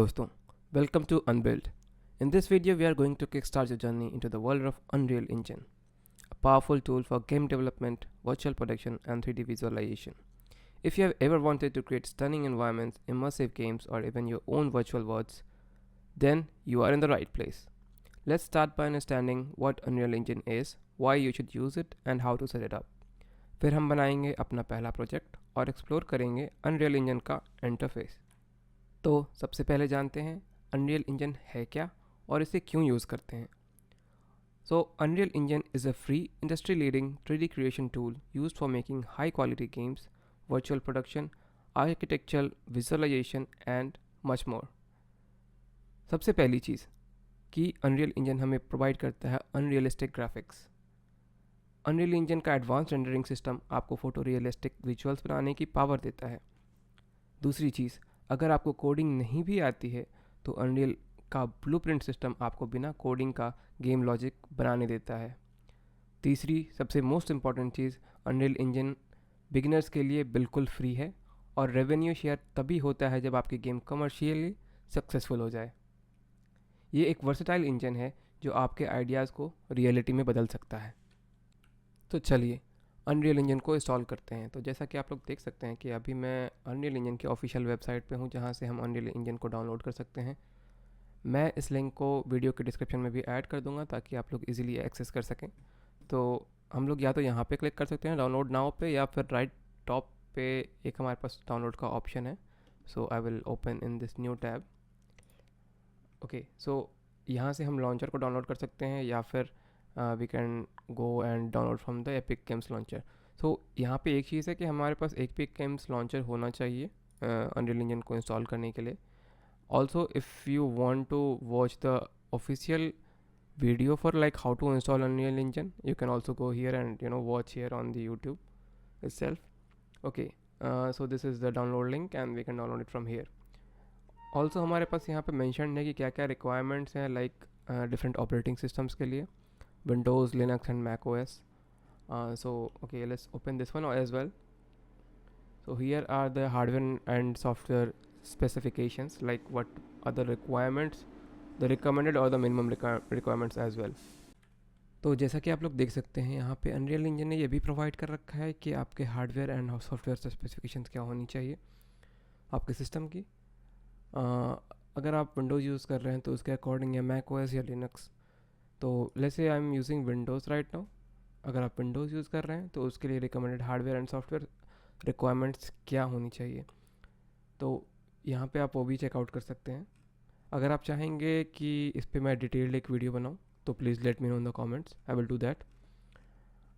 दोस्तों, welcome to Unbuilt. In this video, we are going to kickstart your journey into the world of Unreal Engine, a powerful tool for game development, virtual production, and 3D visualization. If you have ever wanted to create stunning environments, immersive games, or even your own virtual worlds, then you are in the right place. Let's start by understanding what Unreal Engine is, why you should use it, and how to set it up. फिर हम बनाएंगे अपना पहला project और explore करेंगे Unreal Engine का interface. तो सबसे पहले जानते हैं अनरियल इंजन है क्या और इसे क्यों यूज़ करते हैं। So Unreal Engine is a free industry leading 3D creation tool used for making high quality games, virtual production, architectural visualization and much more. सबसे पहली चीज़ कि अनरियल इंजन हमें प्रोवाइड करता है अनरियलिस्टिक ग्राफिक्स। अनरियल इंजन का advance rendering system आपको photo realistic visuals बनाने की पावर देता है। दूसरी चीज़, अगर आपको कोडिंग नहीं भी आती है तो अनरियल का ब्लूप्रिंट सिस्टम आपको बिना कोडिंग का गेम लॉजिक बनाने देता है। तीसरी सबसे मोस्ट इम्पॉर्टेंट चीज़, अनरियल इंजन बिगिनर्स के लिए बिल्कुल फ्री है और रेवेन्यू शेयर तभी होता है जब आपकी गेम कमर्शियली सक्सेसफुल हो जाए। ये एक वर्सेटाइल इंजन है जो आपके आइडियाज़ को रियलिटी में बदल सकता है। तो चलिए अनरियल इंजन को इंस्टॉल करते हैं। तो जैसा कि आप लोग देख सकते हैं कि अभी मैं अनरियल इंजन की ऑफिशियल वेबसाइट पे हूँ जहाँ से हम अनरियल इंजन को डाउनलोड कर सकते हैं। मैं इस लिंक को वीडियो के डिस्क्रिप्शन में भी ऐड कर दूंगा ताकि आप लोग इजीली एक्सेस कर सकें। तो हम लोग या तो यहाँ पे क्लिक कर सकते हैं डाउनलोड नाउ पे, या फिर राइट टॉप पे एक हमारे पास डाउनलोड का ऑप्शन है। So I will open in this new tab. Okay, so यहाँ से हम लॉन्चर को डाउनलोड कर सकते हैं या फिर we can go and download from the Epic Games launcher. So यहाँ पे एक चीज़ है कि हमारे पास एपिक गेम्स लॉन्चर होना चाहिए अनरियल इंजन को इंस्टॉल करने के लिए। Also if you want to watch the official video for like how to install Unreal Engine, you can also go here and watch here on the YouTube itself. Okay, so this is the download link and we can download it from here. Also हमारे पास यहाँ पे mentioned है कि क्या क्या requirements हैं like different operating systems के लिए, Windows, Linux and Mac OS. So okay, let's open this one as well. So here are the hardware and software specifications, like what are the requirements, the recommended or the minimum requirements as well. तो जैसा कि आप लोग देख सकते हैं यहाँ पे अनरियल इंजन ने ये भी प्रोवाइड कर रखा है कि आपके हार्डवेयर एंड सॉफ्टवेयर स्पेसिफिकेशंस क्या होनी चाहिए आपके सिस्टम की। अगर आप विंडोज़ यूज़ कर रहे हैं तो उसके अकॉर्डिंग, या मैक ओएस या लिनक्स। तो let's say I am using Windows right now. अगर आप विंडोज़ यूज़ कर रहे हैं तो उसके लिए recommended hardware and software requirements क्या होनी चाहिए, तो यहाँ पे आप वो भी चेकआउट कर सकते हैं। अगर आप चाहेंगे कि इस पर मैं डिटेल्ड एक वीडियो बनाऊँ तो please let me know in the comments, I will do that.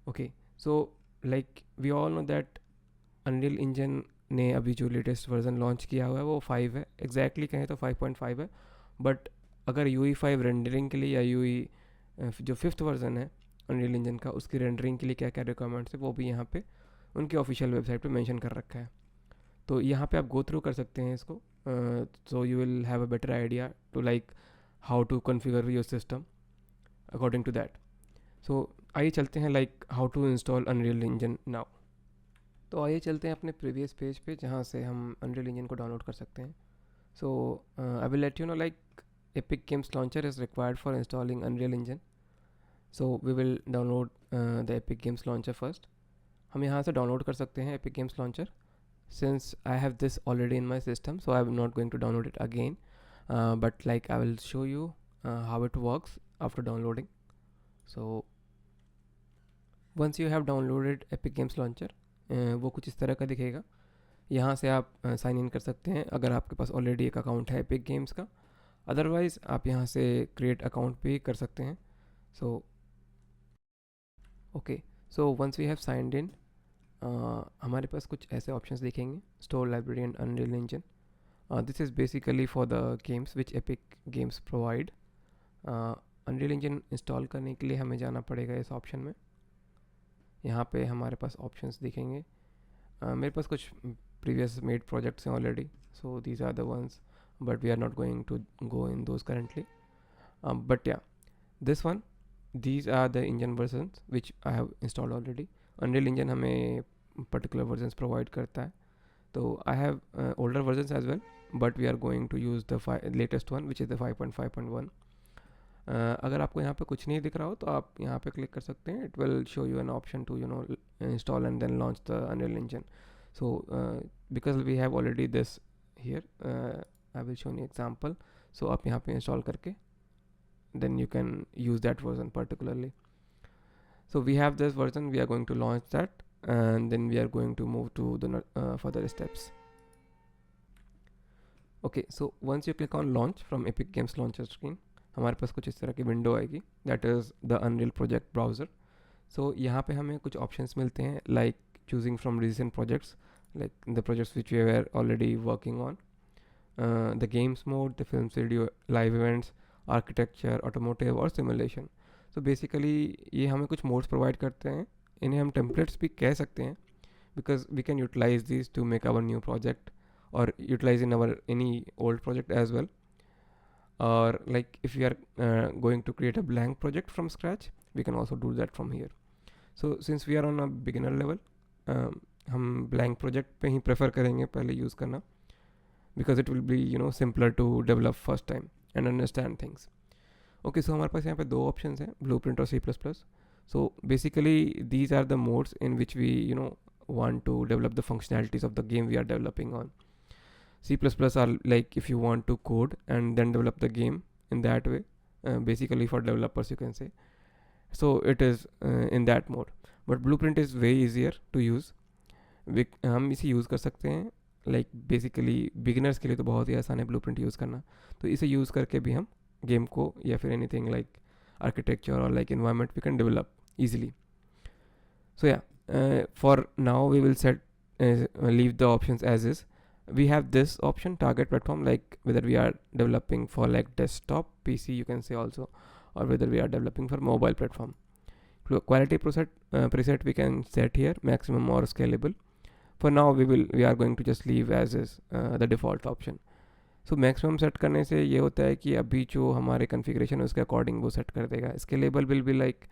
Okay, so like we all know that Unreal Engine ने अभी जो लेटेस्ट वर्जन लॉन्च किया हुआ है वो 5 है, एग्जैक्टली कहें तो 5.5 है। बट अगर UE5 रेंडरिंग के लिए, या जो 5th वर्जन है अनरियल इंजन का, उसकी रेंडरिंग के लिए क्या क्या रिक्वायरमेंट्स है वो भी यहाँ पे उनकी ऑफिशियल वेबसाइट पे मेंशन कर रखा है। तो यहाँ पे आप गो थ्रू कर सकते हैं इसको, so you will have a better idea to like how to configure your system according to that. So आइए चलते हैं like how to install Unreal Engine now. तो आइए चलते हैं अपने प्रीवियस पेज पे जहाँ से हम Unreal Engine को डाउनलोड कर सकते हैं. So I will let you know like Epic Games Launcher is required for installing Unreal Engine. So we will download the Epic Games Launcher first. हम यहाँ से डाउनलोड कर सकते हैं Epic Games Launcher. Since I have this already in my system, so I'm not going to download it again, but like I will show you how it works after downloading. So once you have downloaded Epic Games Launcher, वो कुछ इस तरह का दिखेगा। यहाँ से आप sign in कर सकते हैं अगर आपके पास ऑलरेडी एक अकाउंट है एपिक गेम्स का। अदरवाइज़ आप यहाँ से क्रिएट अकाउंट भी कर सकते हैं। So okay, so once we have signed in, हमारे पास कुछ ऐसे ऑप्शंस दिखेंगे, store library and Unreal Engine. This is basically for the games which Epic Games provide. Unreal Engine install करने के लिए हमें जाना पड़ेगा इस ऑप्शन में। यहाँ पे हमारे पास ऑप्शंस दिखेंगे। मेरे पास कुछ प्रीवियस मेड प्रोजेक्ट्स हैं already, so these are the ones, but we are not going to go in those currently. But yeah this one, these are the engine versions which I have installed already. Unreal Engine हमें particular versions provide करता है, तो I have older versions as well, but we are going to use the latest one which is the 5.5.1. अगर आपको यहाँ पे कुछ नहीं दिख रहा हो तो आप यहाँ पे क्लिक कर सकते हैं. It will show you an option to install and then launch the Unreal Engine. So because we have already this here, I will show you example. So आप यहाँ पे install करके then you can use that version particularly. So we have this version, we are going to launch that, and then we are going to move to the further steps. Okay, so once you click on launch from Epic Games launcher screen, हमारे पास कुछ इस तरह की window आएगी. That is the Unreal project browser. So यहाँ पे हमें कुछ ऑप्शंस मिलते हैं, like choosing from recent projects, like the projects which we were already working on, the games mode, the film studio, live events, architecture, automotive और simulation. So basically ये हमें कुछ modes provide करते हैं. इन्हें हम templates भी कह सकते हैं because we can utilize these to make our new project or utilize in our any old project as well. Or like if we are going to create a blank project from scratch, we can also do that from here. So since we are on a beginner level, हम blank project पे ही prefer करेंगे पहले use करना, because it will be simpler to develop first time and understand things. Okay, so हमारे पास यहाँ पे दो options हैं, Blueprint और C++. So basically these are the modes in which we want to develop the functionalities of the game we are developing on. C++ are like if you want to code and then develop the game in that way, basically for developers you can say. So it is in that mode. But Blueprint is way easier to use. हम इसे use कर सकते हैं, like basically beginners के लिए तो बहुत ही आसान है Blueprint यूज़ करना. तो इसे यूज़ करके भी हम गेम को या फिर anything like architecture or like environment we can develop easily. So yeah, for now we will leave the options as is. We have this option, target platform, like whether we are developing for like desktop PC you can say also, or whether we are developing for mobile platform. Quality preset we can set here, maximum or scalable. For now we are going to just leave as is the default option. So maximum set करने से ये होता है कि अभी जो हमारे configuration है उसके according वो set कर देगा. Scalable will be like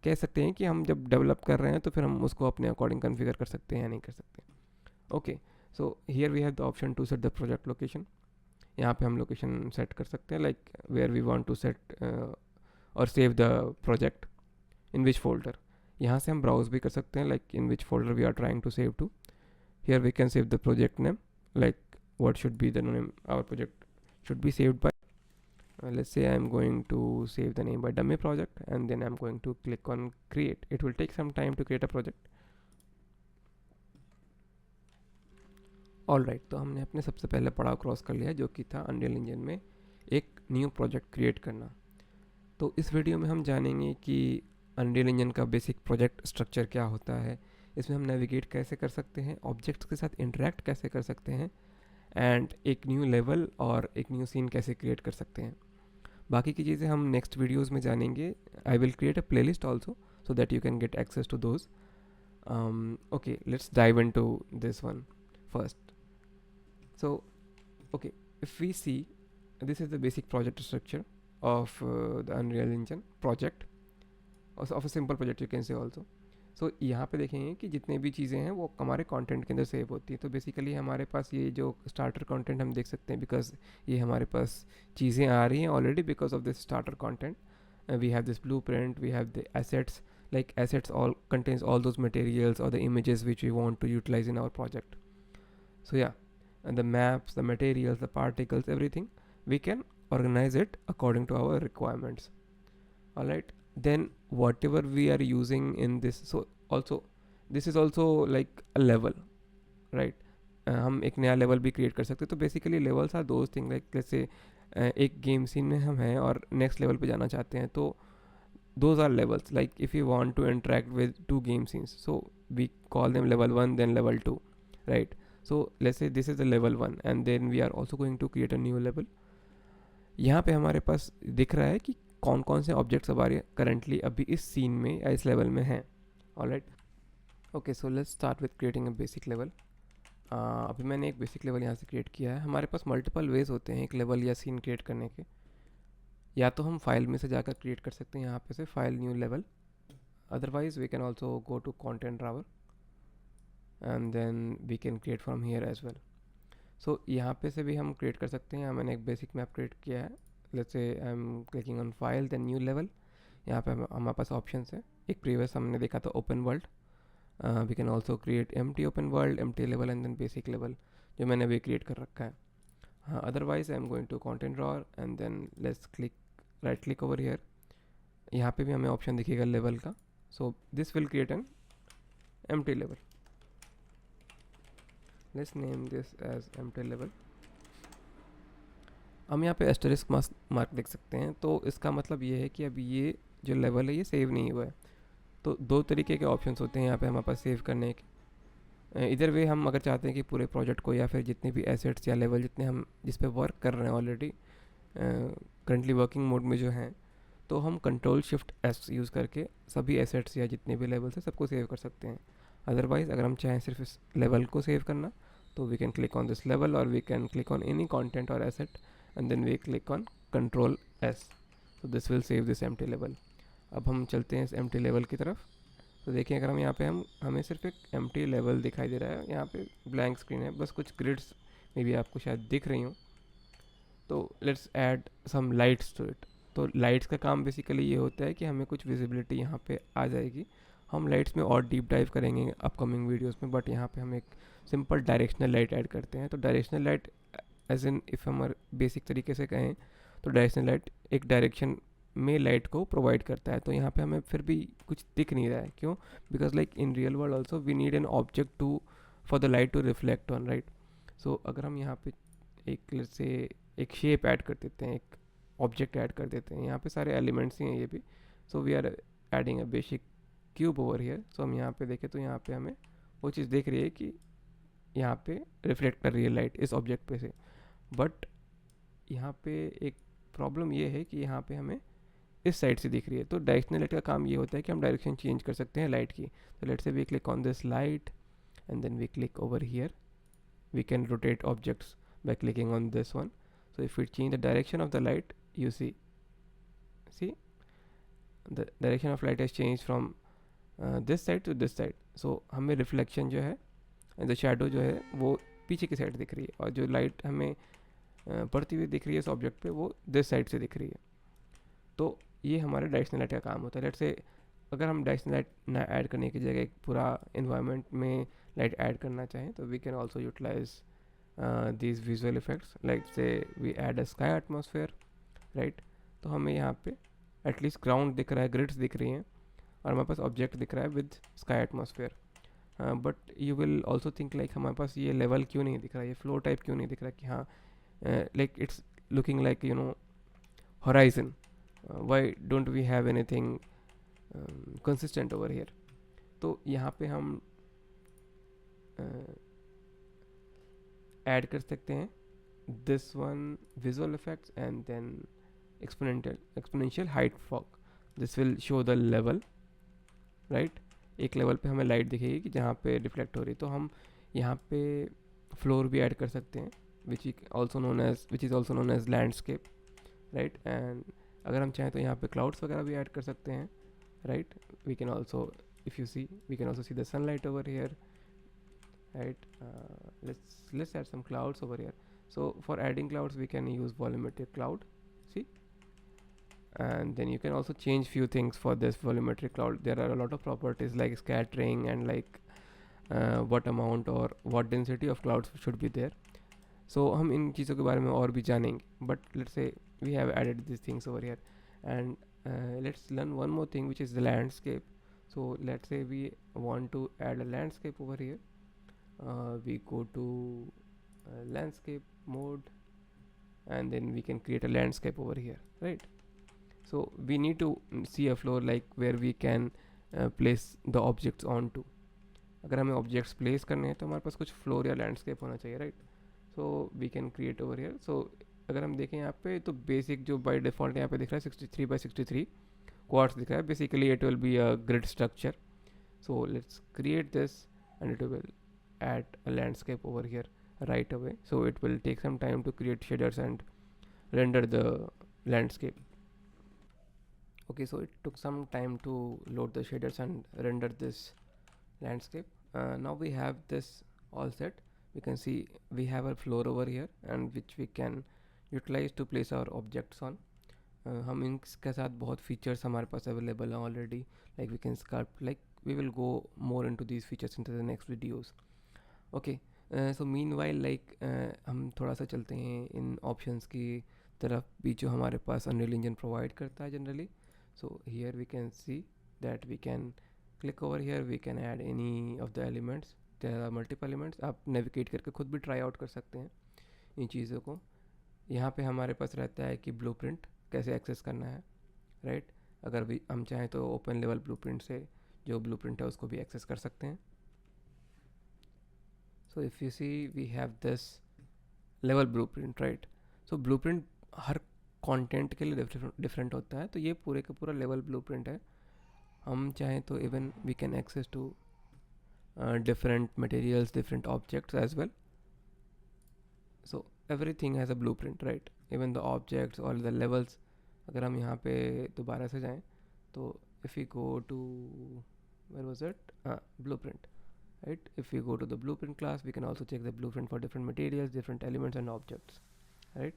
कह सकते हैं कि हम जब develop कर रहे हैं तो फिर हम उसको अपने according configure कर सकते हैं या नहीं कर सकते. Okay, so here we have the option to set the project location. यहाँ पे हम location set कर सकते हैं, like where we want to set or save the project, in which folder. यहाँ से हम browse भी कर सकते हैं, like in which folder we are trying to save to. Here we can save the project name, like what should be the name our project should be saved by. Let's say I'm going to save the name by dummy project, and then I'm going to click on create. It will take some time to create a project. Alright, तो हमने अपने सबसे पहले पड़ाव cross कर लिया जो कि था अनरियल इंजन में एक न्यू प्रोजेक्ट क्रिएट करना. तो इस वीडियो में हम जानेंगे कि अनरियल इंजन का बेसिक प्रोजेक्ट स्ट्रक्चर क्या होता है, इसमें हम नेविगेट कैसे कर सकते हैं, ऑब्जेक्ट्स के साथ इंटरेक्ट कैसे कर सकते हैं, एंड एक न्यू लेवल और एक न्यू सीन कैसे क्रिएट कर सकते हैं. बाकी की चीज़ें हम नेक्स्ट वीडियोज़ में जानेंगे. I will create a playlist also so that you can get access to those. Okay, let's dive into this one first. So okay, if we see, this is the basic project structure of the Unreal Engine project, of a simple project you can say also. So यहाँ पे देखेंगे कि जितने भी चीज़ें हैं वो हमारे कंटेंट के अंदर सेव होती है. तो बेसिकली हमारे पास ये जो स्टार्टर कंटेंट हम देख सकते हैं, बिकॉज ये हमारे पास चीज़ें आ रही हैं already because of this starter content. We have this blueprint, we have the assets, like assets all contains all those materials or the images which we want to utilize in our project. So yeah, and the maps, the materials, the particles, everything we can organize it according to our requirements. Alright, then whatever we are using in this, so also this is also like a level, right? हम एक नया level भी create कर सकते हैं. तो basically levels are those thing, like जैसे एक गेम सीन में हम हैं और नेक्स्ट लेवल पे जाना चाहते हैं, तो those are levels. Like if you want to interact with two game scenes, so we call them level 1 then level 2, right? So let's say this is the level 1 and then we are also going to create a new level. यहाँ पे हमारे पास दिख रहा है कि कौन कौन से ऑब्जेक्ट्स हमारे करंटली अभी इस सीन में या इस लेवल में हैं. Alright, okay, so let's start with creating a basic level. अभी मैंने एक बेसिक लेवल यहाँ से क्रिएट किया है. हमारे पास मल्टीपल वेज होते हैं एक लेवल या सीन क्रिएट करने के. या तो हम फाइल में से जाकर क्रिएट कर सकते हैं यहाँ पे से file new level, otherwise we can also go to content drawer and then we can create from here as well. So यहाँ पे से भी हम क्रिएट कर सकते हैं। यहाँ मैंने एक बेसिक मैप क्रिएट किया है। Let's say I am clicking on file then new level. यहाँ पे हमारे पास ऑप्शन है। एक प्रीवियस हमने देखा था open world, we can also create empty open world, empty level and then basic level, जो मैंने अभी क्रिएट कर रखा है। हाँ, otherwise I am going to content drawer and then let's click right click over here. यहाँ पे भी हमें ऑप्शन दिखेगा लेवल का। So this will create an empty level. Let's name this as empty level. हम यहाँ पे एस्टरिस्क मार्क देख सकते हैं, तो इसका मतलब ये है कि अब ये जो लेवल है ये सेव नहीं हुआ है। तो दो तरीके के ऑप्शंस होते हैं यहाँ पे हमारे पास सेव करने के। इधर वे हम अगर चाहते हैं कि पूरे प्रोजेक्ट को या फिर जितने भी एसेट्स या लेवल जितने हम जिस पे वर्क कर रहे हैं ऑलरेडी करंटली वर्किंग मोड में जो हैं, तो हम कंट्रोल शिफ्ट एस यूज़ करके सभी एसेट्स या जितने भी लेवल्स हैं सबको सेव कर सकते हैं। अदरवाइज़ अगर हम चाहें सिर्फ इस लेवल को सेव करना, तो we can click on this level और we can click on any content और asset and then we click on control S. तो this will save this empty level. अब हम चलते हैं इस एम्प्टी लेवल की तरफ। तो देखिए अगर हम यहाँ पे हमें सिर्फ एक एम्प्टी लेवल दिखाई दे रहा है, यहाँ पे ब्लैंक स्क्रीन है, बस कुछ ग्रिड्स में भी आपको शायद दिख रही हूँ। तो let's add some lights to it. तो लाइट्स का काम बेसिकली ये होता है कि हमें कुछ विजिबिलिटी यहाँ पे आ जाएगी। हम लाइट्स में और डीप डाइव करेंगे अपकमिंग वीडियोस में, बट यहाँ पे हम एक सिंपल डायरेक्शनल लाइट ऐड करते हैं। तो directional light as in if हम बेसिक तरीके से कहें तो डायरेक्शनल लाइट एक डायरेक्शन में लाइट को प्रोवाइड करता है। तो यहाँ पे हमें फिर भी कुछ दिख नहीं रहा है, क्यों? Because like in real world also we need an object to for the light to reflect on, right? So अगर हम यहाँ पे एक से एक शेप ऐड कर देते हैं, एक ऑब्जेक्ट ऐड कर देते हैं, यहाँ पे सारे एलिमेंट्स ही हैं ये भी। So we are adding a basic cube over here. So हम यहाँ पे देखें तो यहाँ पे हमें वो चीज़ दिख रही है कि यहाँ पे रिफ्लेक्ट कर रही है लाइट इस ऑब्जेक्ट पे से। बट यहाँ पे एक प्रॉब्लम ये है कि यहाँ पे हमें इस साइड से दिख रही है। तो डायरेक्शनल लाइट का काम ये होता है कि हम डायरेक्शन चेंज कर सकते हैं लाइट की। तो let's say we click on this light and then we click over here. We can rotate objects by clicking on this one. So if we change the direction of the light, you see the direction of light has changed from this side to this side. So हमें reflection जो है and the shadow जो है वो पीछे की side दिख रही है, और जो लाइट हमें पड़ती हुई दिख रही है इस ऑब्जेक्ट पे वो दिस साइड से दिख रही है। तो ये हमारे डायरेक्शनल लाइट का काम होता है। लेट्स से अगर हम डायरेक्शनल लाइट ना ऐड करने की जगह एक पूरा इन्वायरमेंट में लाइट ऐड करना चाहें, तो we can also utilize these visual effects, like say we add a sky atmosphere, right? तो हमें यहाँ पे एटलीस्ट ग्राउंड दिख रहा है, ग्रिड्स दिख रही हैं, और हमारे पास ऑब्जेक्ट दिख रहा है with sky atmosphere. But you will also think like हमारे पास ये लेवल क्यों नहीं दिख रहा है, ये फ्लो टाइप क्यों नहीं दिख रहा है कि हाँ like it's looking like you know horizon, why don't we have anything consistent over here? तो यहाँ पे हम ऐड कर सकते हैं this one visual effects and then exponential height fog. This will show the level, right? एक लेवल पे हमें लाइट दिखेगी कि जहाँ पे रिफ्लेक्ट हो रही है। तो हम यहाँ पे फ्लोर भी ऐड कर सकते हैं which is also known as landscape, right? And अगर हम चाहें तो यहाँ पे क्लाउड्स वगैरह भी ऐड कर सकते हैं, right? We can also if you see we can also see the sunlight over here, right? Let's add some clouds over here. So for adding clouds we can use volumetric cloud, see? And then you can also change few things for this volumetric cloud. There are a lot of properties like scattering and like what amount or what density of clouds should be there. So हम इन चीज़ों के बारे में और भी जानेंगे, but let's say we have added these things over here, and let's learn one more thing which is the landscape. So let's say we want to add a landscape over here. We go to landscape mode and then we can create a landscape over here, right? So we need to see a floor like where we can place the objects onto. अगर हमें objects place करने हैं तो हमारे पास कुछ floor या landscape होना चाहिए, right? So we can create over here. So अगर हम देखें यहाँ पे तो basic जो by default यहाँ पे दिख रहा है 63 by 63 quads दिख रहा है. Basically it will be a grid structure. So let's create this and it will add a landscape over here right away. So it will take some time to create shaders and render the landscape. Okay, so it took some time to load the shaders and render this landscape. Now we have this all set. we can see we have a floor over here and which we can utilize to place our objects on. हम इनके साथ बहुत features हमारे पास available हैं already, like we can sculpt, like we will go more into these features in the next videos. Okay, so meanwhile like हम थोड़ा सा चलते हैं इन ऑप्शंस की तरफ भी जो हमारे पास अनरियल इंजन प्रोवाइड करता है generally. So here we can see that we can click over here, we can add any of the elements. There are multiple elements, आप नेविगेट करके खुद भी ट्राई आउट कर सकते हैं इन चीज़ों को. यहाँ पे हमारे पास रहता है कि ब्लूप्रिंट कैसे एक्सेस करना है, राइट. अगर भी हम चाहें तो ओपन लेवल ब्लूप्रिंट से जो ब्लूप्रिंट है उसको भी एक्सेस कर सकते हैं. So if you see we have this level blueprint, right. So blueprint हर कंटेंट के लिए डिफरेंट होता है, तो ये पूरे का पूरा लेवल ब्लूप्रिंट है. हम चाहें तो even we can access to different materials, different objects as well. So everything has a blueprint, right? Even the objects or the levels. अगर हम यहाँ पे दोबारा से जाएं तो if we go to where was it? Blueprint, right? If we go to the blueprint class, we can also check the blueprint for different materials, different elements and objects, right?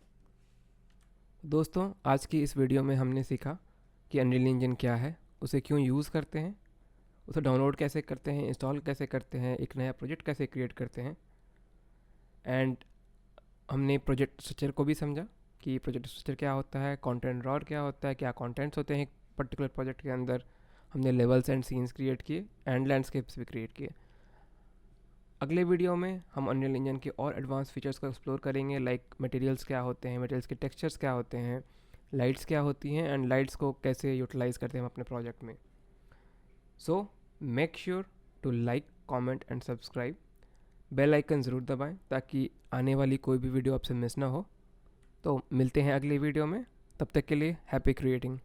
दोस्तों, आज की इस वीडियो में हमने सीखा कि unreal engine क्या है, उसे क्यों यूज़ करते हैं, उसे डाउनलोड कैसे करते हैं, इंस्टॉल कैसे करते हैं, एक नया प्रोजेक्ट कैसे क्रिएट करते हैं. एंड हमने प्रोजेक्ट स्ट्रक्चर को भी समझा कि प्रोजेक्ट स्ट्रक्चर क्या होता है, कंटेंट ड्रॉअर क्या होता है, क्या कंटेंट्स होते हैं एक पर्टिकुलर प्रोजेक्ट के अंदर. हमने लेवल्स एंड सीन्स क्रिएट किए एंड लैंडस्केप्स भी क्रिएट किए. अगले वीडियो में हम अनरियल इंजन के और एडवांस फीचर्स को एक्सप्लोर करेंगे, लाइक मटेरियल्स क्या होते हैं, मटेरियल्स के टेक्सचर्स क्या होते हैं, लाइट्स क्या होती हैं एंड लाइट्स को कैसे यूटिलाइज़ करते हैं हम अपने प्रोजेक्ट में. So make sure to like, comment and subscribe. Bell icon ज़रूर दबाएं ताकि आने वाली कोई भी वीडियो आपसे मिस ना हो. तो मिलते हैं अगली वीडियो में, तब तक के लिए हैप्पी क्रिएटिंग.